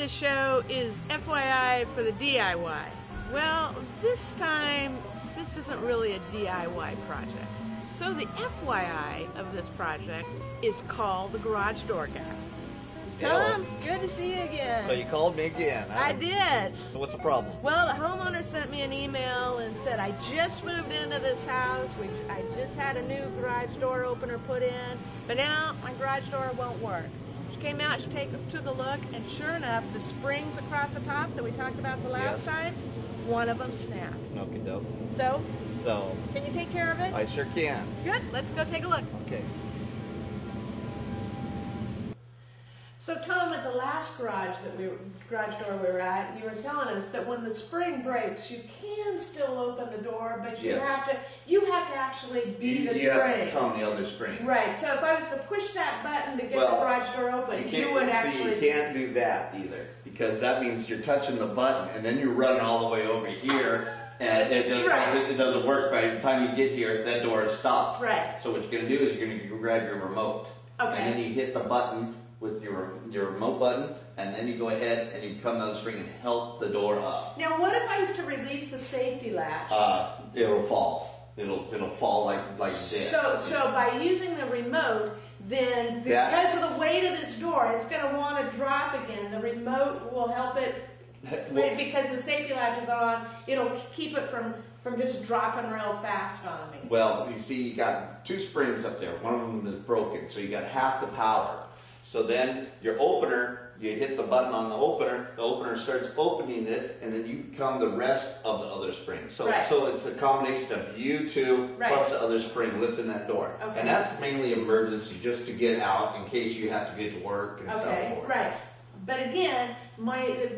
this show is FYI for the DIY. Well, this time, this isn't really a DIY project. So the FYI of this project is called the Garage Door Guy. Tom, good to see you again. So you called me again, huh? I did. So what's the problem? Well, the homeowner sent me an email and said, I just moved into this house. I just had a new garage door opener put in, but now my garage door won't work. She came out, she took a look, and sure enough, the springs across the top that we talked about the last time, one of them snapped. Okie doke. So, So, can you take care of it? I sure can. Good, let's go take a look. Okay. So Tom, at the last garage door we were at, you were telling us that when the spring breaks, you can still open the door, but you have to actually be the spring. You have to become the other spring. Right. So if I was to push that button to get the garage door open, you would actually. You can't do that either, because that means you're touching the button and then you're running all the way over here. And it doesn't work. By the time you get here, that door is stopped. Right. So what you're going to do is you're going to grab your remote. Okay. And then you hit the button with your remote button, and then you go ahead and you come down the spring and help the door up. Now, what if I was to release the safety latch? It'll fall. It'll fall like dead. So by using the remote, then because of the weight of this door, it's going to want to drop again. The remote will help it. Because the safety latch is on, it'll keep it from just dropping real fast on me. Well, you see, you got two springs up there. One of them is broken, so you got half the power. So then your opener, you hit the button on the opener starts opening it, and then you become the rest of the other spring. So it's a combination of you two plus the other spring lifting that door. Okay. And that's mainly emergency, just to get out in case you have to get to work and stuff. Okay, right. But again, my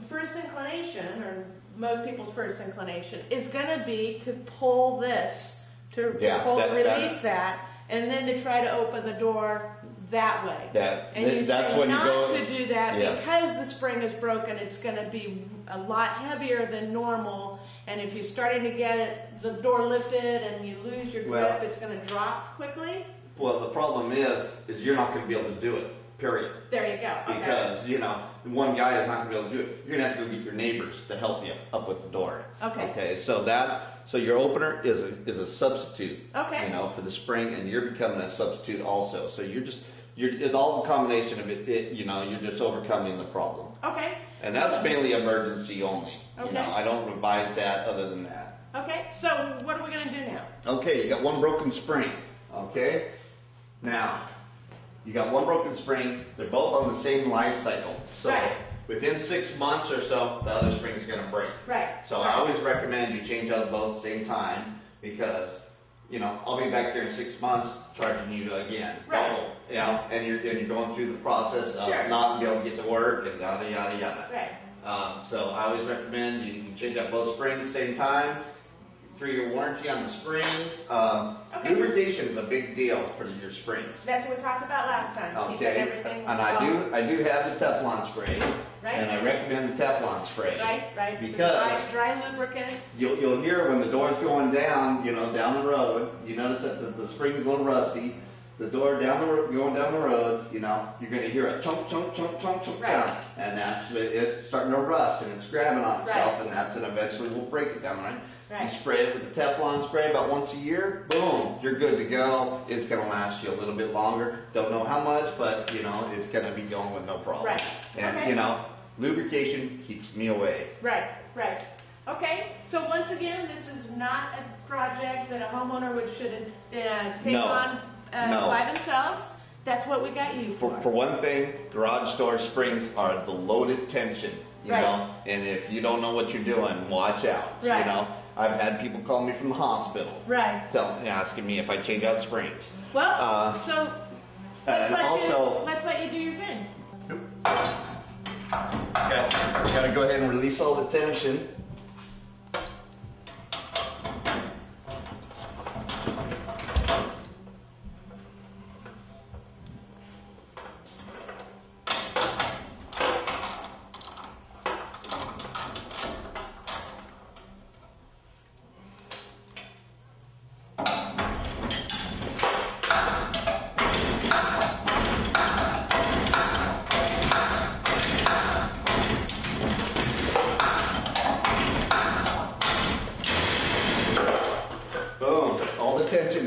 first inclination, or most people's first inclination, is going to be to pull this, release that, and then to try to open the door that way. That's when you go to do that because the spring is broken. It's going to be a lot heavier than normal, and if you're starting to get the door lifted and you lose your grip, it's going to drop quickly. Well, the problem is you're not going to be able to do it. Period. There you go. Okay. Because, one guy is not going to be able to do it. You're going to have to go get your neighbors to help you up with the door. Okay. Okay, so your opener is a substitute. Okay. For the spring, and you're becoming a substitute also. So it's all the combination of it, you're just overcoming the problem. Okay. And that's mainly emergency only. Okay. I don't revise that other than that. Okay, so what are we going to do now? Okay, you got one broken spring. Okay. Now, you got one broken spring. They're both on the same life cycle. So within 6 months or so, the other spring is going to break. Right. So I always recommend you change out both at the same time, because I'll be back here in 6 months charging you again. Right. And you're going through the process of not being able to get to work and yada yada yada. Right. So I always recommend you change out both springs at the same time. 3-year warranty on the springs. Lubrication is a big deal for your springs. That's what we talked about last time. Okay. And I do have the Teflon spray. Right. And I recommend the Teflon spray. Right. Because dry lubricant. You'll hear when the door's going down, down the road. You notice that the spring is a little rusty. The door going down the road, you're going to hear a chunk, chunk, chunk, chunk, chunk, chunk, and it's starting to rust and it's grabbing on itself, and eventually will break it down, right? You spray it with the Teflon spray about once a year, boom, you're good to go. It's going to last you a little bit longer. Don't know how much, but it's going to be going with no problem. Right. And lubrication keeps me away. Right. Okay, so once again, this is not a project that a homeowner should take on by themselves. That's what we got you for. For one thing, garage door springs are the loaded tension. You know, and if you don't know what you're doing, watch out. Right. I've had people call me from the hospital. Right. Asking me if I change out springs. Well, so let's let you do your thing. Got to go ahead and release all the tension.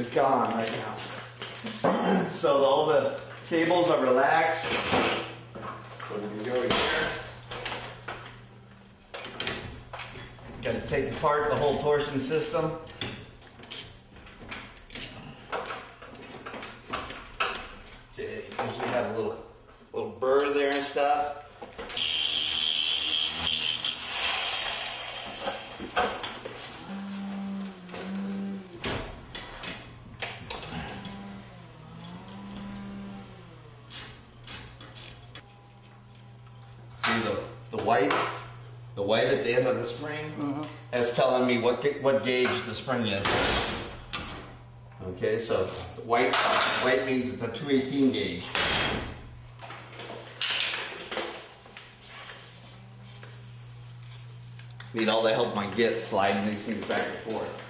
is gone right now. So all the cables are relaxed. So we're gonna go over here. Got to take apart the whole torsion system. Okay, usually have a little burr there and stuff. The white at the end of the spring, that's telling me what gauge the spring is. Okay, so white means it's a 218 gauge. Need all the help I get sliding these things back and forth.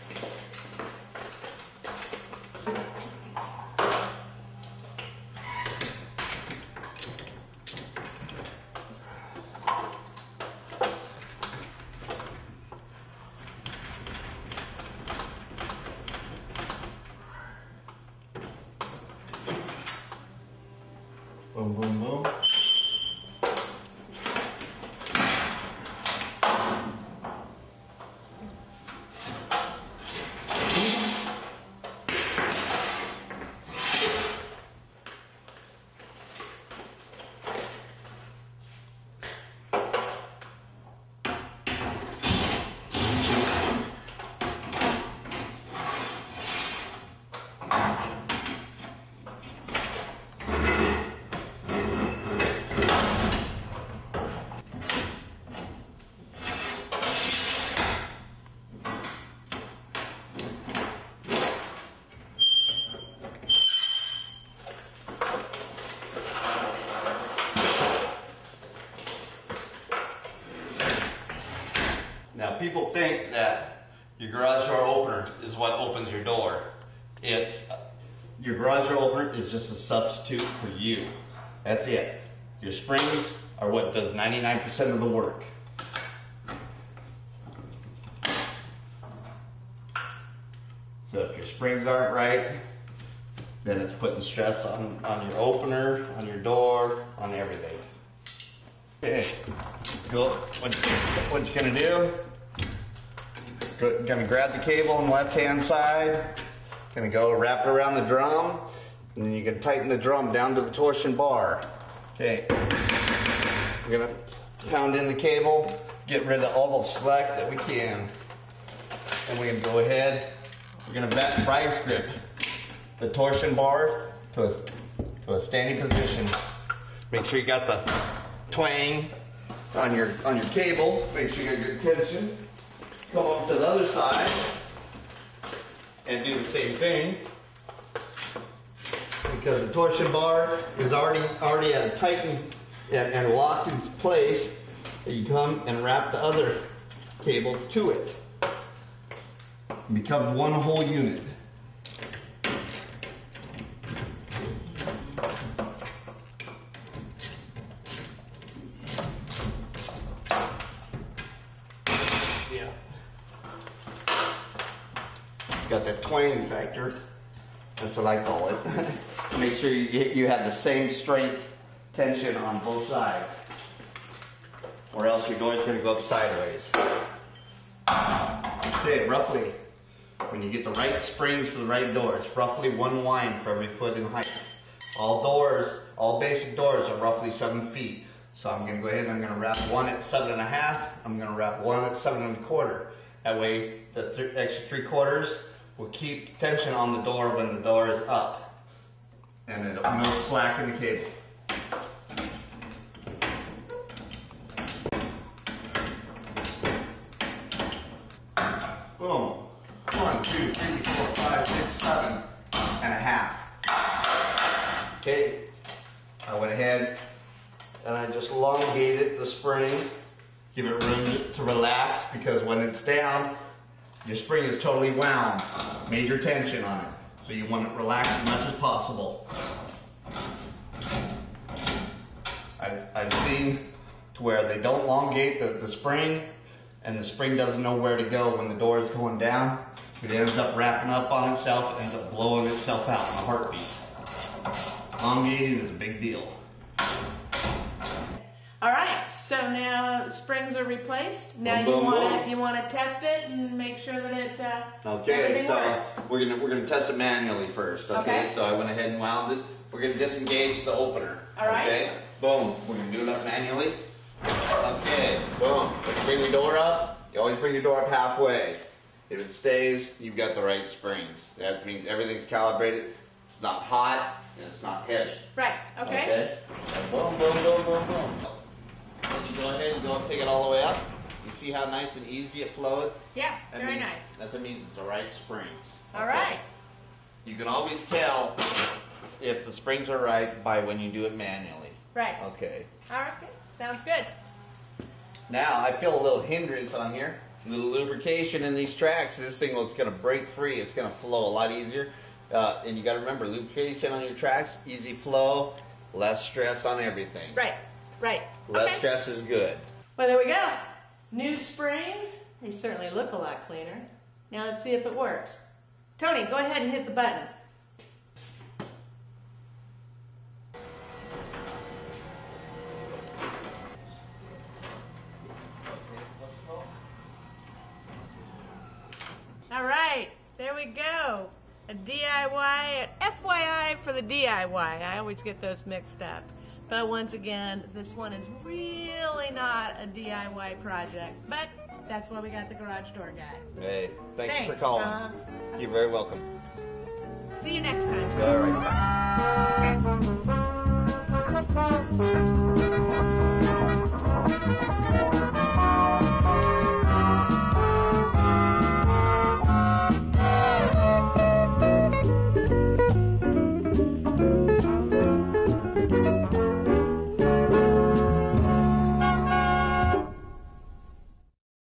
Boom, boom, boom. Now, people think that your garage door opener is what opens your door. Your garage door opener is just a substitute for you. That's it. Your springs are what does 99% of the work. So if your springs aren't right, then it's putting stress on your opener, on your door, on everything. Okay, cool. What you're gonna do? Gonna grab the cable on the left-hand side. Gonna go wrap it around the drum, and then you can tighten the drum down to the torsion bar. Okay. We're gonna pound in the cable, get rid of all the slack that we can, and we're gonna go ahead. We're gonna vice grip the torsion bar to a standing position. Make sure you got the twang on your cable. Make sure you got good tension. Come up to the other side and do the same thing, because the torsion bar is already at a tightened and locked in place. You come and wrap the other cable to it. It becomes one whole unit. Got that twang factor. That's what I call it. Make sure you have the same strength tension on both sides, or else your door is going to go up sideways. Okay, roughly, when you get the right springs for the right door, it's roughly 1 line for every foot in height. All basic doors are roughly 7 feet. So I'm going to go ahead and I'm going to wrap one at 7.5. I'm going to wrap one at 7.25. That way, the extra 3/4 will keep tension on the door when the door is up, and no slack in the cable. Boom. 1, 2, 3, 4, 5, 6, 7.5. Okay. I went ahead and I just elongated the spring. Give it room to relax, because when it's down, your spring is totally wound, major tension on it. So you want it relaxed as much as possible. I've seen to where they don't elongate the spring, and the spring doesn't know where to go when the door is going down. It ends up wrapping up on itself, it ends up blowing itself out in a heartbeat. Elongating is a big deal. All right, so now springs are replaced. Now you want to test it and make sure that it okay. So works. we're gonna test it manually first. Okay. So I went ahead and wound it. We're gonna disengage the opener. All right. Okay. Boom. We're gonna do it up manually. Okay. Boom. Bring your door up. You always bring your door up halfway. If it stays, you've got the right springs. That means everything's calibrated. It's not hot and it's not heavy. Right. Okay. Boom, boom, boom, boom, boom. Then you go ahead and go and pick it all the way up. You see how nice and easy it flowed? Yeah, very nice. That means it's the right springs. All right. You can always tell if the springs are right by when you do it manually. Right. Okay. All right. Sounds good. Now I feel a little hindrance on here. A little lubrication in these tracks. This thing is going to break free. It's going to flow a lot easier. And you got to remember, lubrication on your tracks, easy flow, less stress on everything. Right. Right. Less stress is good. Well, there we go. New springs. They certainly look a lot cleaner. Now let's see if it works. Tony, go ahead and hit the button. All right, there we go. A DIY, an FYI for the DIY. I always get those mixed up. But once again, this one is really not a DIY project. But that's why we got the garage door guy. Hey, thanks for calling. You're very welcome. See you next time. All right.